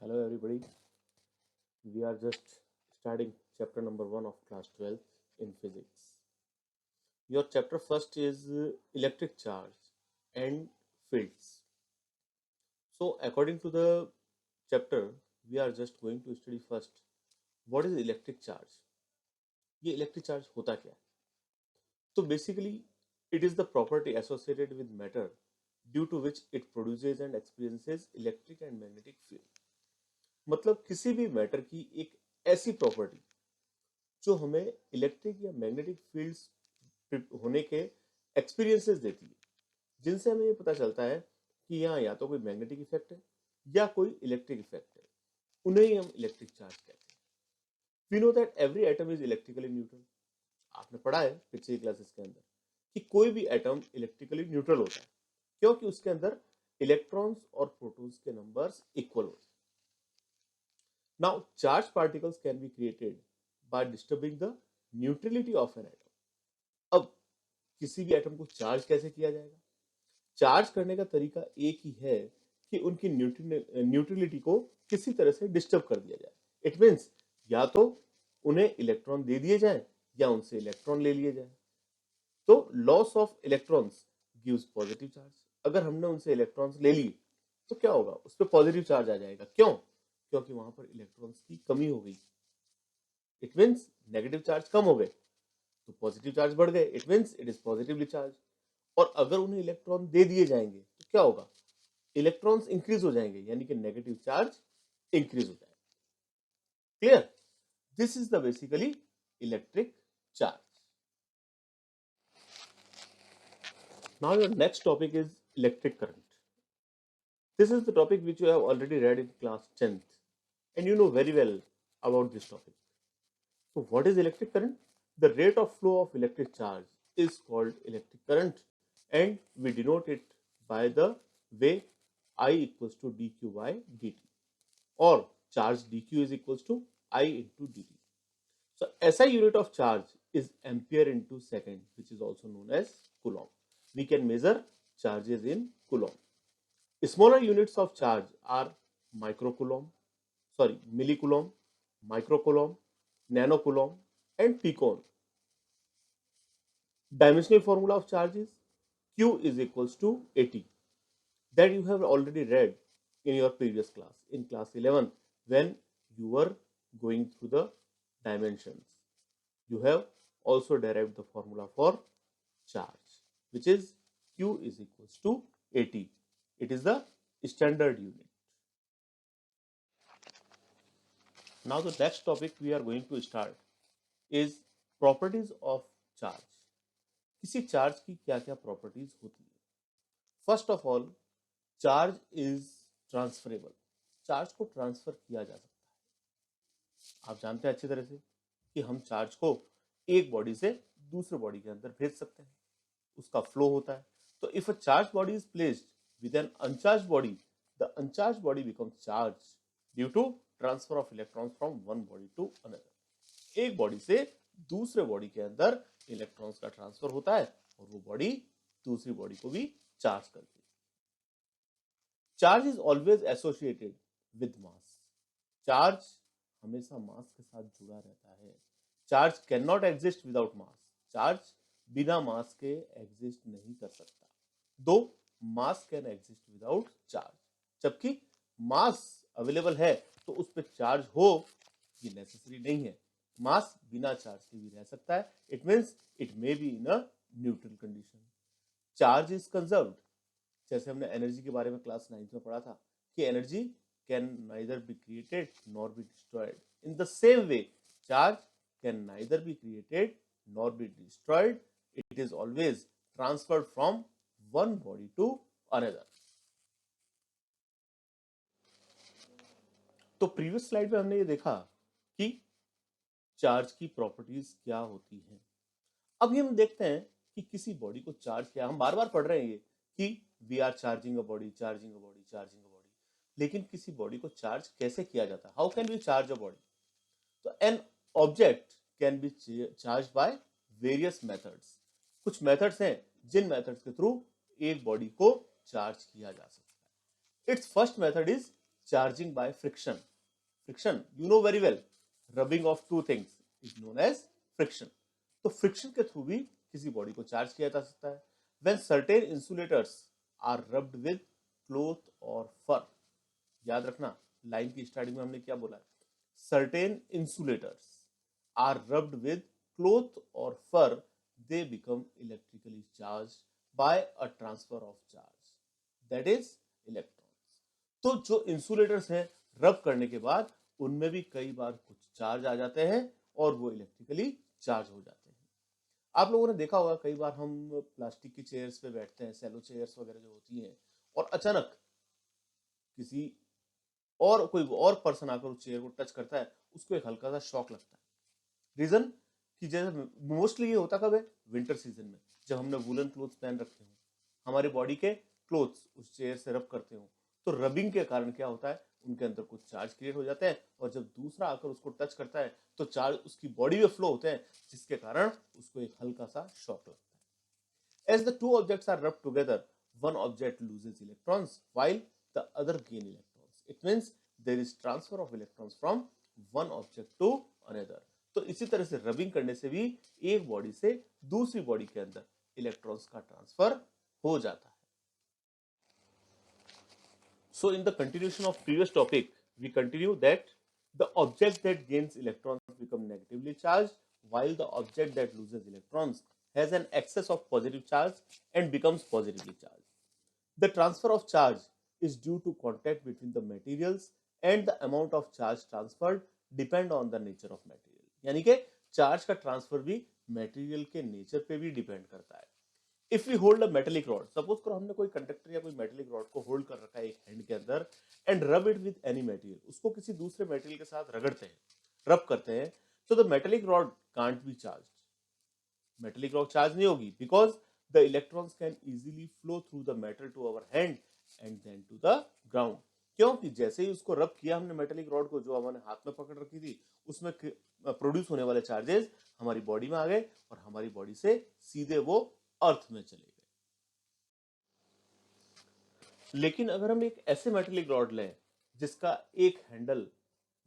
Hello everybody. We are just starting chapter number 1 of class 12 in physics. Your chapter first is electric charge and fields. So according to the chapter, we are just going to study first what is electric charge. ये electric charge होता क्या है? तो basically it is the property associated with matter due to which it produces and experiences electric and magnetic field. मतलब किसी भी matter की एक ऐसी प्रॉपर्टी जो हमें इलेक्ट्रिक या मैग्नेटिक फील्ड्स होने के एक्सपीरियंसेस देती है, जिनसे हमें ये पता चलता है कि यहाँ या तो कोई मैग्नेटिक इफेक्ट है या कोई इलेक्ट्रिक इफेक्ट है, उन्हें ही हम इलेक्ट्रिक चार्ज कहते हैं. We know that every atom is electrically neutral. आपने पढ़ा है पिछली क्लासेस के अंदर कि कोई भी एटम इलेक्ट्रिकली न्यूट्रल होता है क्योंकि उसके अंदर इलेक्ट्रॉन्स और प्रोटॉन्स के नंबर्स इक्वल होते हैं. Now charge particles can be created by disturbing the neutrality of an atom. अब किसी भी एटम को चार्ज कैसे किया जाएगा? चार्ज करने का तरीका एक ही है कि उनकी न्यूट्रलिटी को किसी तरह से डिस्टर्ब कर दिया जाए. इट मींस या तो उन्हें इलेक्ट्रॉन दे दिए जाए या उनसे इलेक्ट्रॉन ले लिए जाए. तो loss of electrons gives positive charge. अगर हमने उनसे इलेक्ट्रॉन्स ले लिए तो क्या होगा? उस पर पॉजिटिव चार्ज आ जाएगा. क्यों? क्योंकि वहां पर इलेक्ट्रॉन्स की कमी हो गई. इट मीन्स नेगेटिव चार्ज कम हो गए तो पॉजिटिव चार्ज बढ़ गए. It means it is positively charge. और अगर उन्हें इलेक्ट्रॉन दे दिए जाएंगे तो क्या होगा? इलेक्ट्रॉन्स इंक्रीज हो जाएंगे, यानी कि नेगेटिव चार्ज इंक्रीज हो जाएगा. Clear? This is the basically electric charge. Now your next topic is electric current. This is the topic which you have already read in class 10th and you know very well about this topic. So what is electric current? The rate of flow of electric charge is called electric current and we denote it by the way I equals to dq by dt or charge dq is equals to I into dt. So SI unit of charge is ampere into second, which is also known as coulomb. We can measure charges in coulomb. Smaller units of charge are microcoulomb, millicoulomb, microcoulomb, nanocoulomb, and picoon. Dimensional formula of charge is Q is equals to AT. That you have already read in your previous class, in class 11, when you were going through the dimensions. You have also derived the formula for charge, which is Q is equals to AT. It is the standard unit. Now the next topic we are going to start is properties of charge. किसी charge की क्या क्या properties होती है? First of all, charge is transferable. Charge को transfer किया जा सकता है. आप जानते हैं अच्छी तरह से कि हम चार्ज को एक बॉडी से दूसरे बॉडी के अंदर भेज सकते हैं. उसका फ्लो होता है. तो if a charge body is placed with an uncharge body, the uncharge body becomes charge due to transfer of electrons from one body to another. एक बॉडी से दूसरे बॉडी के अंदर इलेक्ट्रॉन्स का ट्रांसफर होता है और वो बॉडी दूसरी बॉडी को भी चार्ज करती है. Charge is always associated with mass. Charge हमेशा मास के साथ जुड़ा रहता है. Charge can not exist without mass. Charge बिना मास के एग्जिस्ट नहीं कर सकता. दो मास कैन एग्जिस्ट विदाउट चार्ज. जबकि मास अवेलेबल है तो उस पर चार्ज हो ये नेसेसरी नहीं है. मास बिना चार्ज के भी रह सकता है. It means it may be in a neutral condition. Charge is conserved. जैसे हमने एनर्जी के बारे में क्लास 9 में पढ़ा था कि energy can neither be created nor be destroyed. In the same way charge can neither be created nor be destroyed. It is always transferred from one body to another. तो previous slide में हमने ये देखा कि charge की properties क्या होती हैं. अब हम देखते हैं कि किसी बॉडी को चार्ज किया. हम बार बार पढ़ रहे हैं ये कि we are charging a body, charging a body, charging a body. लेकिन किसी बॉडी को चार्ज कैसे किया जाता है? How can we charge a body? तो an object can be charge by various methods. कुछ मेथड्स हैं जिन मेथड्स के थ्रू एक बॉडी को चार्ज किया जा सकता है. It's first method is charging by friction. Friction you know very well, rubbing of two things is known as friction. तो फ्रिक्शन के थ्रू भी किसी बॉडी को चार्ज किया जा सकता है. When certain insulators are rubbed with cloth और फर. याद रखना, लाइन की स्टार्टिंग में हमने क्या बोला है, certain insulators are rubbed with cloth और fur, they become electrically charged by a transfer of charge, that is electrons. तो जो इंसुलेटर्स हैं, रब करने के बाद उनमें भी कई बार कुछ चार्ज आ जाते हैं और वो इलेक्ट्रिकली चार्ज हो जाते हैं. आप लोगों ने देखा होगा, कई बार हम प्लास्टिक की चेयर्स पे बैठते हैं, सेलो चेयर्स वगैरह जो होती हैं, और अचानक किसी और कोई और पर्सन आकर उस चेयर को टच करता है, उसको एक हल्का सा शॉक लगता है. रीजन कि जैसे मोस्टली ये होता कब है, विंटर सीजन में, जब हमने वुलन क्लोथ्स पहन रखे हो, हमारी बॉडी के क्लोथ्स उस चेयर से रब करते हो, तो रबिंग के कारण क्या होता है, उनके अंदर कुछ चार्ज क्रिएट हो जाते हैं, और जब दूसरा आकर उसको टच करता है तो चार्ज उसकी बॉडी में फ्लो होते हैं, जिसके कारण उसको एक हल्का सा शॉक लगता है. As the two objects are rub together, one object loses electrons while the other gain electrons. It means there is transfer of electrons from one object to another. तो इसी तरह से रबिंग करने से भी एक बॉडी से दूसरी बॉडी के अंदर इलेक्ट्रॉन्स का ट्रांसफर हो जाता है. So in the continuation of previous topic, we continue that the object that gains electrons become negatively charged, while the object that loses electrons has an excess of positive charge and becomes positively charged. The transfer of charge is due to contact between the materials, and the amount of charge transferred depend on the nature of material. यानी कि charge का transfer भी material के nature पे भी depend करता है. If we hold a metallic rod, suppose करो हमने कोई कंडक्टर या कोई मेटेलिक रॉड को होल्ड कर रखा है एक हैंड के अंदर, and rub it with any material, उसको किसी दूसरे मटेरियल के साथ रगड़ते हैं, रब करते हैं, तो the metallic rod can't be charge. Metallic rod charge नहीं होगी, because the electrons can easily flow through the metal to our hand and then to the ground. क्योंकि जैसे ही उसको रब किया हमने मेटेलिक रॉड को, जो हमने हाथ में पकड़ रखी थी, उसमें प्रोड्यूस होने वाले चार्जेस हमारी बॉडी में आ गए और हमारी बॉडी से सीधे वो अर्थ में चले गए. लेकिन अगर हम एक ऐसे मेटेलिक रॉड लें जिसका एक हैंडल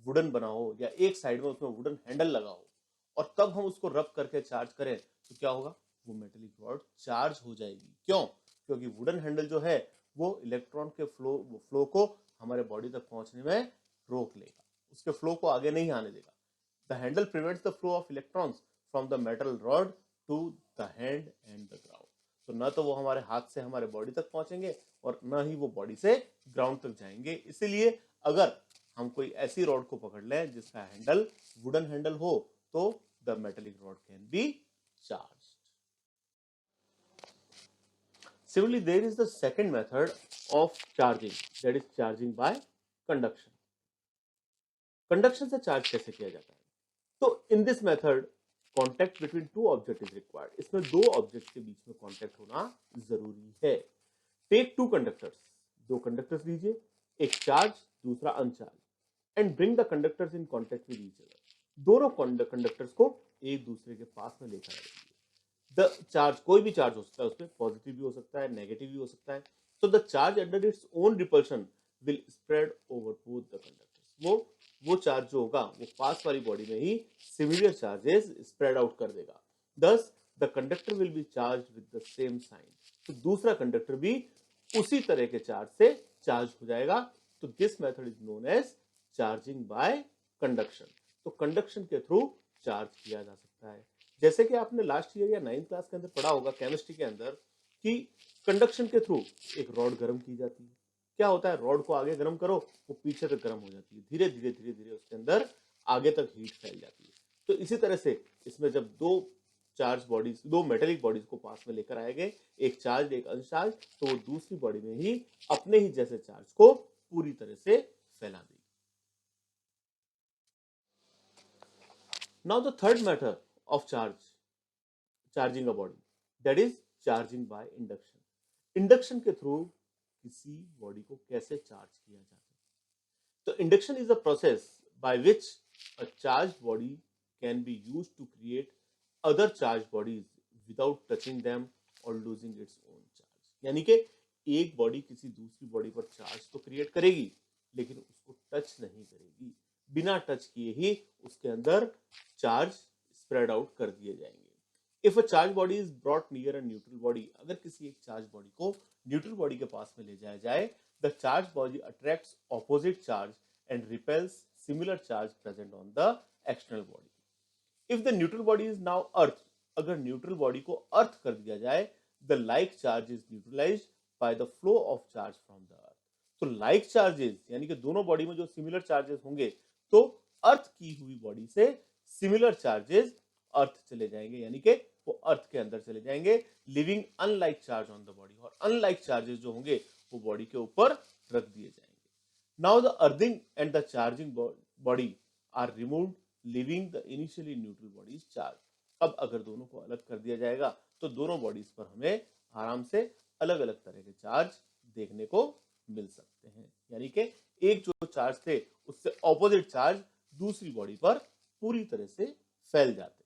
वुडन बना हो, या एक साइड में उसमें वुडन हैंडल लगा हो, और तब हम उसको रब करके चार्ज करें, तो क्या होगा, वो मेटेलिक रॉड चार्ज हो जाएगी. क्यों? क्योंकि वुडन हैंडल जो है वो इलेक्ट्रॉन के फ्लो को हमारे बॉडी तक पहुंचने में रोक लेगा, उसके फ्लो को आगे नहीं आने देगा. The handle prevents the flow of electrons from the metal rod to the hand and the ground. तो न तो वो हमारे हाथ से हमारे बॉडी तक पहुंचेंगे, और न ही वो बॉडी से ग्राउंड तक जाएंगे. इसीलिए अगर हम कोई ऐसी रॉड को पकड़ लें जिसका हैंडल वुडन हैंडल हो, तो the metallic rod can be charge. Similarly, there is the second method of charging, that is charging by conduction. Conduction से चार्ज कैसे किया जाता है? तो in this method contact between two object is required. इसमें दो ऑब्जेक्ट के बीच में कॉन्टैक्ट होना जरूरी है. टेक टू कंडक्टर्स, दो कंडक्टर्स लीजिए, एक चार्ज दूसरा अनचार्ज, and bring the conductors in contact with each other. दोनों कंडक्टर्स को एक दूसरे के पास में लेकर आइए. द चार्ज, कोई भी चार्ज हो सकता है, उसमें पॉजिटिव भी हो सकता है, नेगेटिव भी हो सकता है. तो the charge under its own repulsion will spread over both the conductors. वो चार्ज जो होगा वो पास वाली बॉडी में ही सिमिलर चार्जेस स्प्रेड आउट कर देगा. Thus the conductor will be charge with the same sign. तो दूसरा कंडक्टर भी उसी तरह के चार्ज से चार्ज हो जाएगा. तो this method is known as charging by conduction. तो कंडक्शन के थ्रू चार्ज किया जा सकता है. जैसे कि आपने लास्ट ईयर या 9th क्लास के अंदर पढ़ा होगा केमिस्ट्री के अंदर, कि कंडक्शन के थ्रू एक रॉड गर्म की जाती है. क्या होता है, रॉड को आगे गर्म करो, वो पीछे तक गर्म हो जाती है, धीरे धीरे धीरे धीरे उसके अंदर आगे तक हीट फैल जाती है. तो इसी तरह से इसमें जब दो चार्ज बॉडीज, दो मेटेलिक बॉडीज को पास में लेकर आएंगे, एक चार्ज एक अनचार्ज, तो वो दूसरी बॉडी में ही अपने ही जैसे चार्ज को पूरी तरह से फैला देगी. Now the third method of charging a body, that is charging by induction. Induction के थ्रू किसी बॉडी को कैसे चार्ज किया जाता है? तो induction is a process by which a charge body can be used to create other charge bodies without touching them और losing its own charge. यानी कि एक बॉडी किसी दूसरी बॉडी पर चार्ज तो क्रिएट करेगी, लेकिन उसको टच नहीं करेगी। बिना टच किए ही उसके अंदर चार्ज स्प्रेड आउट कर दिए जाएंगे। If a charge body is brought near a neutral body, अगर किसी एक चार्ज बॉडी को न्यूट्रल बॉडी के पास में ले जाया जाए, the charge body attracts opposite charge and repels similar charge present on the external body. If the neutral body is now earth, अगर न्यूट्रल बॉडी को अर्थ कर दिया जाए, the like charge is neutralised by the flow of charge from the earth. तो like charges यानी कि दोनों body में जो सिमिलर चार्जेस होंगे, तो अर्थ की हुई बॉडी से सिमिलर चार्जेस अर्थ चले जाएंगे, यानी कि वो अर्थ के अंदर चले जाएंगे, leaving unlike charge on the body, और अनलाइक चार्जेस जो होंगे वो बॉडी के ऊपर रख दिए जाएंगे। Now the earthing and the charging body are removed, leaving the initially neutral bodies charge. अब अगर दोनों को अलग कर दिया जाएगा तो दोनों बॉडीज पर हमें आराम से अलग अलग तरह के चार्ज देखने को मिल सकते हैं, यानी कि एक जो चार्ज थे उससे ऑपोजिट चार्ज दूसरी बॉडी पर पूरी तरह से फैल जाते हैं।